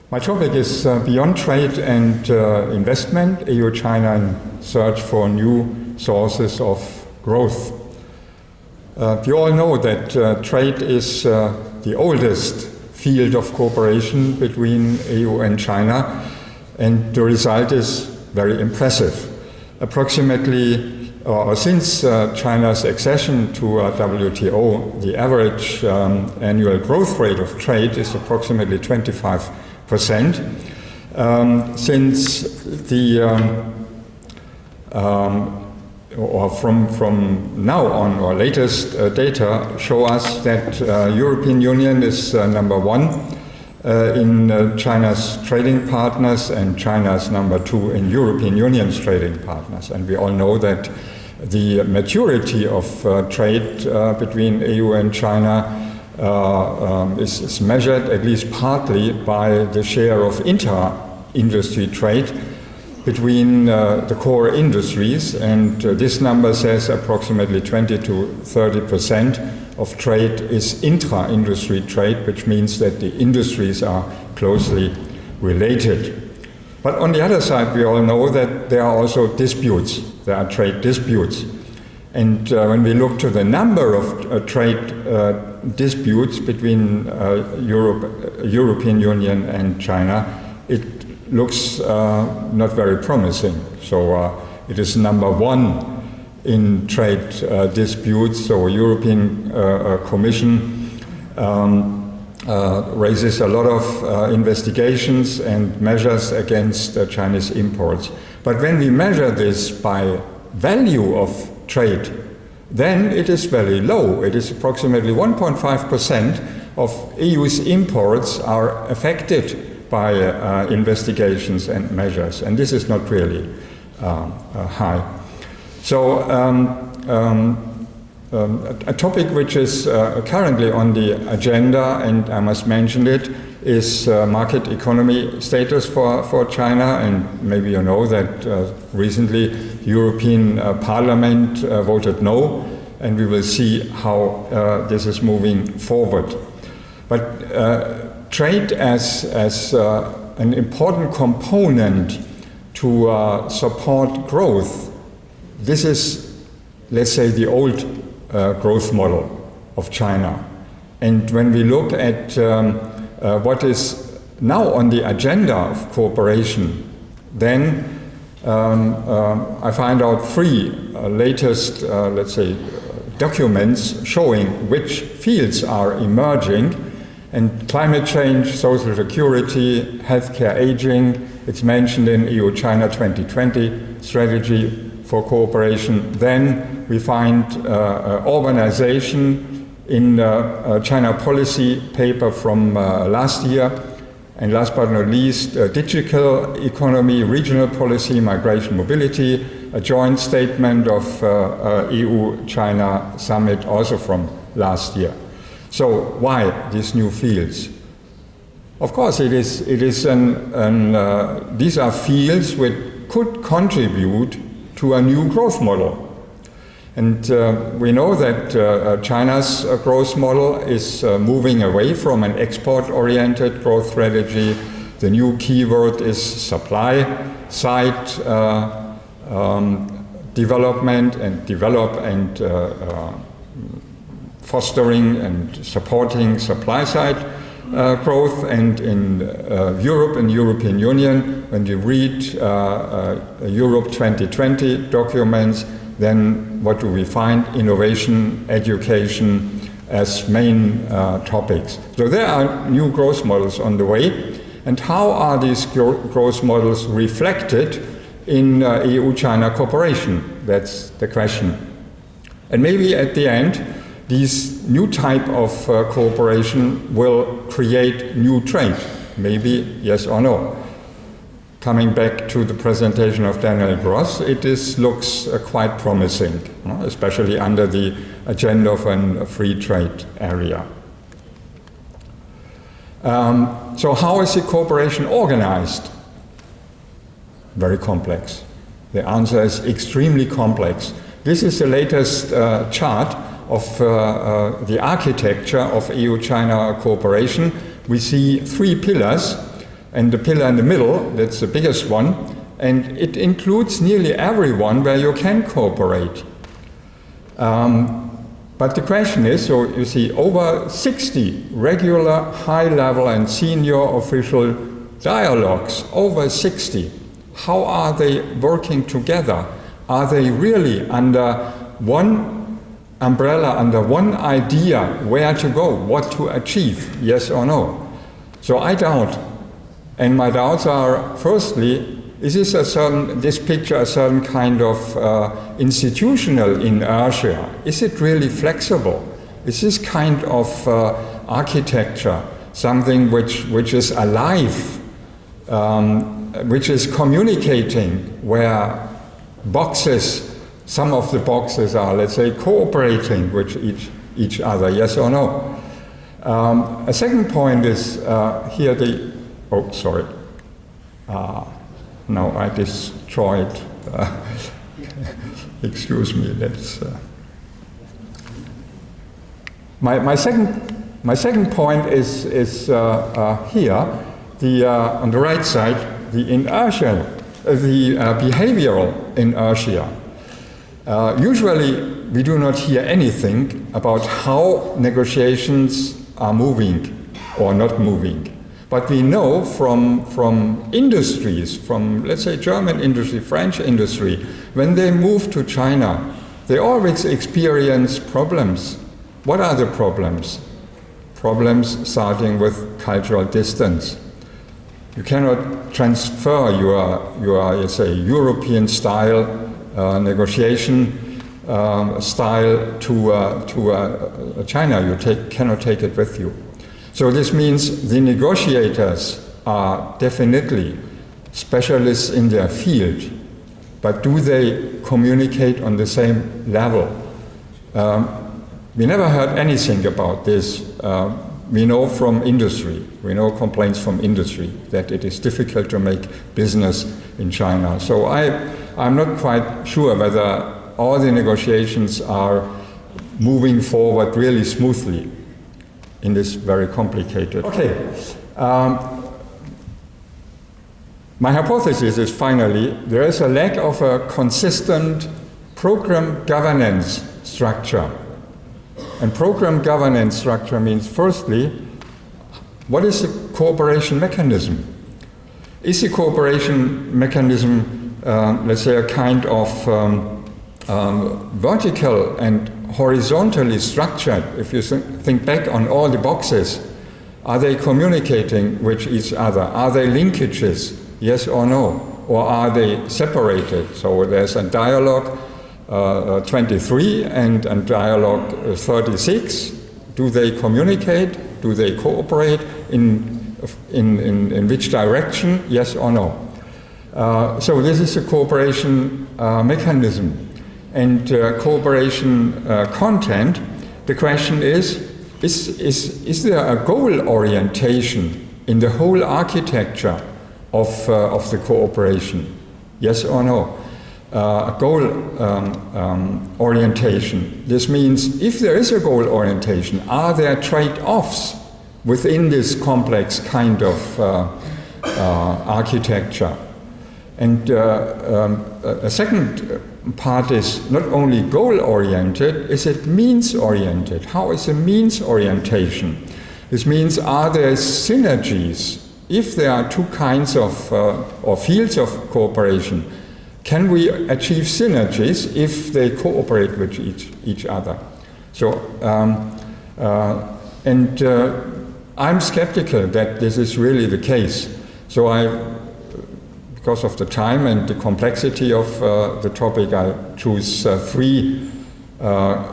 My topic is Beyond Trade and Investment, EU-China in Search for New Sources of Growth. You all know that trade is the oldest field of cooperation between EU and China, and the result is very impressive. Approximately, since China's accession to WTO, the average annual growth rate of trade is approximately 25%. Since the or from now on, our latest data show us that European Union is number one in China's trading partners, and China's number two in European Union's trading partners. And we all know that the maturity of trade between EU and China is measured at least partly by the share of inter-industry trade between the core industries, and this number says approximately 20 to 30% of trade is intra-industry trade, which means that the industries are closely related. But on the other side, we all know that there are also disputes. There are trade disputes. And when we look to the number of trade disputes between European Union and China, it looks not very promising. So it is number one in trade disputes. So European Commission raises a lot of investigations and measures against Chinese imports. But when we measure this by value of trade, then it is very low. It is approximately 1.5% of EU's imports are affected by investigations and measures, and this is not really high. So a topic which is currently on the agenda, and I must mention it, is market economy status for China. And maybe you know that recently European Parliament voted no, and we will see how this is moving forward. But trade as an important component to support growth, this is, let's say, the old growth model of China. And when we look at what is now on the agenda of cooperation, then I find out three latest, let's say, documents showing which fields are emerging. And climate change, social security, healthcare, aging, it's mentioned in EU-China 2020 strategy for cooperation. Then we find urbanization in China policy paper from last year. And last but not least, digital economy, regional policy, migration, mobility, a joint statement of EU-China summit also from last year. So why these new fields? Of course, these are fields which could contribute to a new growth model. And we know that China's growth model is moving away from an export-oriented growth strategy. The new keyword is supply-side development and fostering and supporting supply-side growth. And in Europe and European Union, when you read Europe 2020 documents, then what do we find? Innovation, education as main topics. So there are new growth models on the way. And how are these growth models reflected in EU-China cooperation? That's the question. And maybe at the end, these new type of cooperation will create new trade. Maybe yes or no. Coming back to the presentation of Daniel Gross, looks quite promising, especially under the agenda of a free trade area. So how is the cooperation organized? Very complex. The answer is extremely complex. This is the latest chart of the architecture of EU-China cooperation. We see three pillars. And the pillar in the middle, that's the biggest one, and it includes nearly everyone where you can cooperate. But the question is, so you see over 60 regular, high-level and senior official dialogues, over 60. How are they working together? Are they really under one umbrella, under one idea where to go, what to achieve, yes or no? So I doubt. And my doubts are, firstly, is this picture a certain kind of institutional inertia? Is it really flexible? Is this kind of architecture something which is alive, which is communicating, where boxes, some of the boxes are, let's say, cooperating with each other, yes or no? A second point is here no, I destroyed. Excuse me. That's my second point is here. On the right side, the inertia, the behavioral inertia. Usually, we do not hear anything about how negotiations are moving or not moving. But we know from industries, from, let's say, German industry, French industry, when they move to China, they always experience problems. What are the problems? Problems starting with cultural distance. You cannot transfer your let's say, European style negotiation style to China. You cannot take it with you. So this means the negotiators are definitely specialists in their field, but do they communicate on the same level? We never heard anything about this. We know from industry, we know complaints from industry that it is difficult to make business in China. So I'm not quite sure whether all the negotiations are moving forward really smoothly in this very complicated. Okay, my hypothesis is finally, there is a lack of a consistent program governance structure. And program governance structure means, firstly, what is the cooperation mechanism? Is the cooperation mechanism, let's say, a kind of vertical and horizontally structured? If you think back on all the boxes, are they communicating with each other? Are they linkages, yes or no? Or are they separated? So there's a dialogue 23 and dialogue 36. Do they communicate? Do they cooperate? In which direction? Yes or no? So this is a cooperation mechanism. And cooperation content, the question is there a goal orientation in the whole architecture of the cooperation? Yes or no? A goal orientation. This means if there is a goal orientation, are there trade-offs within this complex kind of architecture? And a second part is not only goal-oriented, is it means-oriented? How is the means orientation? This means, are there synergies? If there are two kinds of or fields of cooperation, can we achieve synergies if they cooperate with each other? So, I'm skeptical that this is really the case. So because of the time and the complexity of the topic, I choose three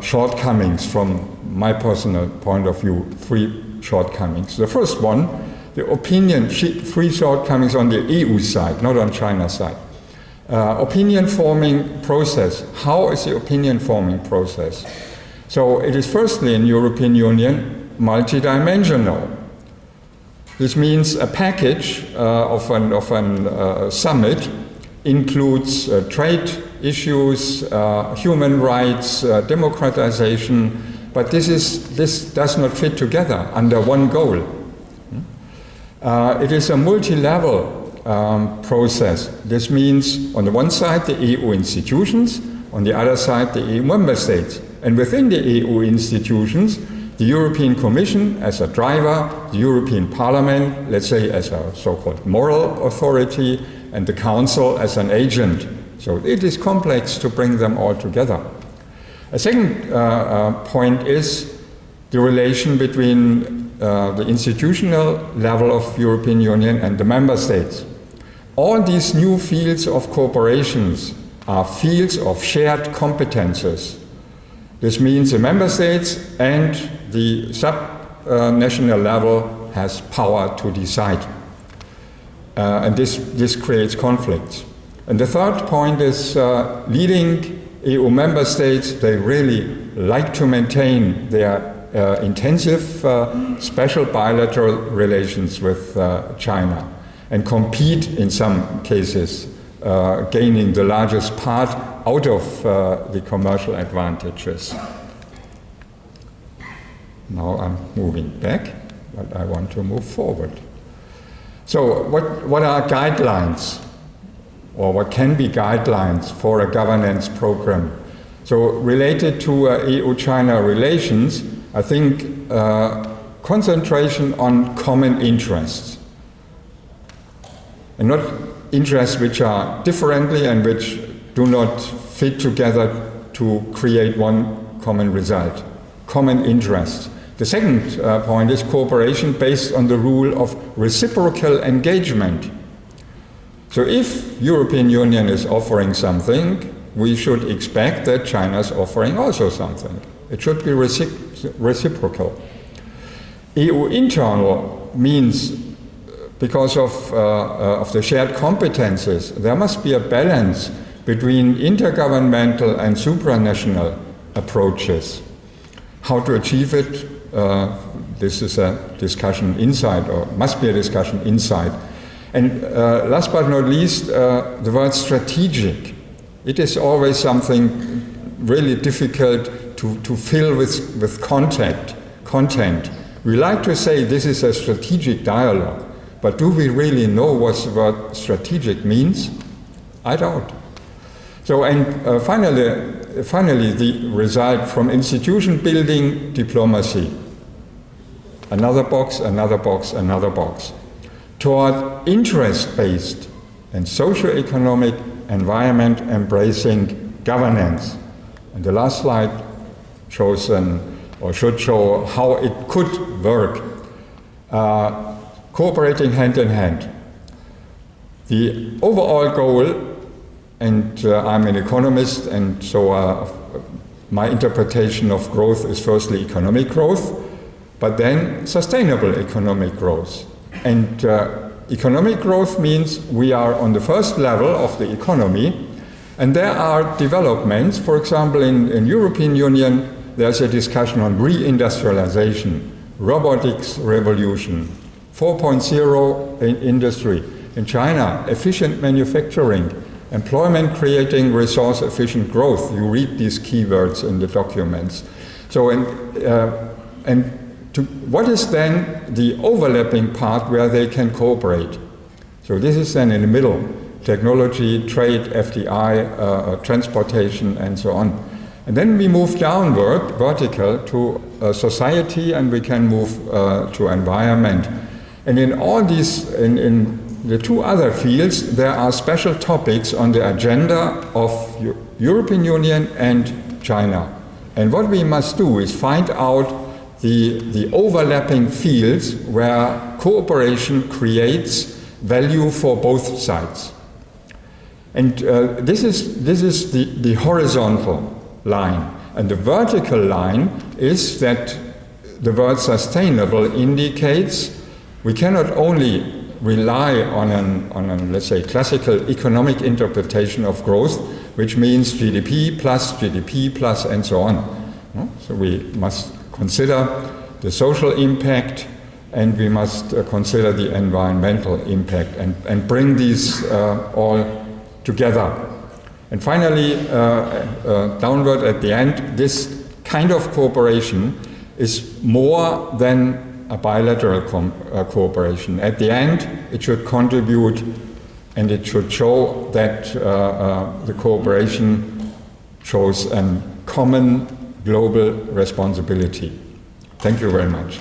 shortcomings from my personal point of view, three shortcomings. The first one, the three shortcomings on the EU side, not on China's side. Opinion forming process. How is the opinion forming process? So it is firstly in European Union multidimensional. This means a package of a summit includes trade issues, human rights, democratization, but this does not fit together under one goal. It is a multi-level process. This means, on the one side, the EU institutions, on the other side, the EU member states. And within the EU institutions, the European Commission as a driver, the European Parliament, let's say as a so-called moral authority, and the Council as an agent. So it is complex to bring them all together. A second point is the relation between the institutional level of European Union and the member states. All these new fields of cooperations are fields of shared competences. This means the member states and the sub-national level has power to decide. And this creates conflicts. And the third point is leading EU member states, they really like to maintain their intensive special bilateral relations with China and compete in some cases, gaining the largest part out of the commercial advantages. Now I'm moving back, but I want to move forward. So what are guidelines, or what can be guidelines for a governance program? So related to EU-China relations, I think concentration on common interests, and not interests which are differently and which do not fit together to create one common result. Common interests. The second point is cooperation based on the rule of reciprocal engagement. So if European Union is offering something, we should expect that China is offering also something. It should be reciprocal. EU internal means, because of the shared competences, there must be a balance between intergovernmental and supranational approaches. How to achieve it? This is a discussion inside, or must be a discussion inside. And last but not least, the word strategic. It is always something really difficult to fill with content. We like to say this is a strategic dialogue, but do we really know what the word strategic means? I don't. So, and finally, the result from institution building diplomacy. Another box, another box, another box. Toward interest-based and socio-economic environment embracing governance. And the last slide shows or should show how it could work. Cooperating hand in hand. The overall goal, and I'm an economist, and so my interpretation of growth is firstly economic growth, but then sustainable economic growth. And economic growth means we are on the first level of the economy, and there are developments. For example, in European Union, there's a discussion on reindustrialization, robotics revolution, 4.0 in industry. In China, efficient manufacturing, employment creating resource efficient growth. You read these keywords in the documents. So, what is then the overlapping part where they can cooperate? So this is then in the middle, technology, trade, FDI, transportation, and so on. And then we move downward, vertical, to society, and we can move to environment. And in all these, in the two other fields, there are special topics on the agenda of European Union and China. And what we must do is find out the overlapping fields where cooperation creates value for both sides. And this is the horizontal line. And the vertical line is that the word sustainable indicates we cannot only rely on an, let's say, classical economic interpretation of growth, which means GDP plus, and so on. So we must consider the social impact, and we must consider the environmental impact, and bring these all together. And finally, downward at the end, this kind of cooperation is more than a bilateral cooperation. At the end, it should contribute and it should show that the cooperation shows a common global responsibility. Thank you very much.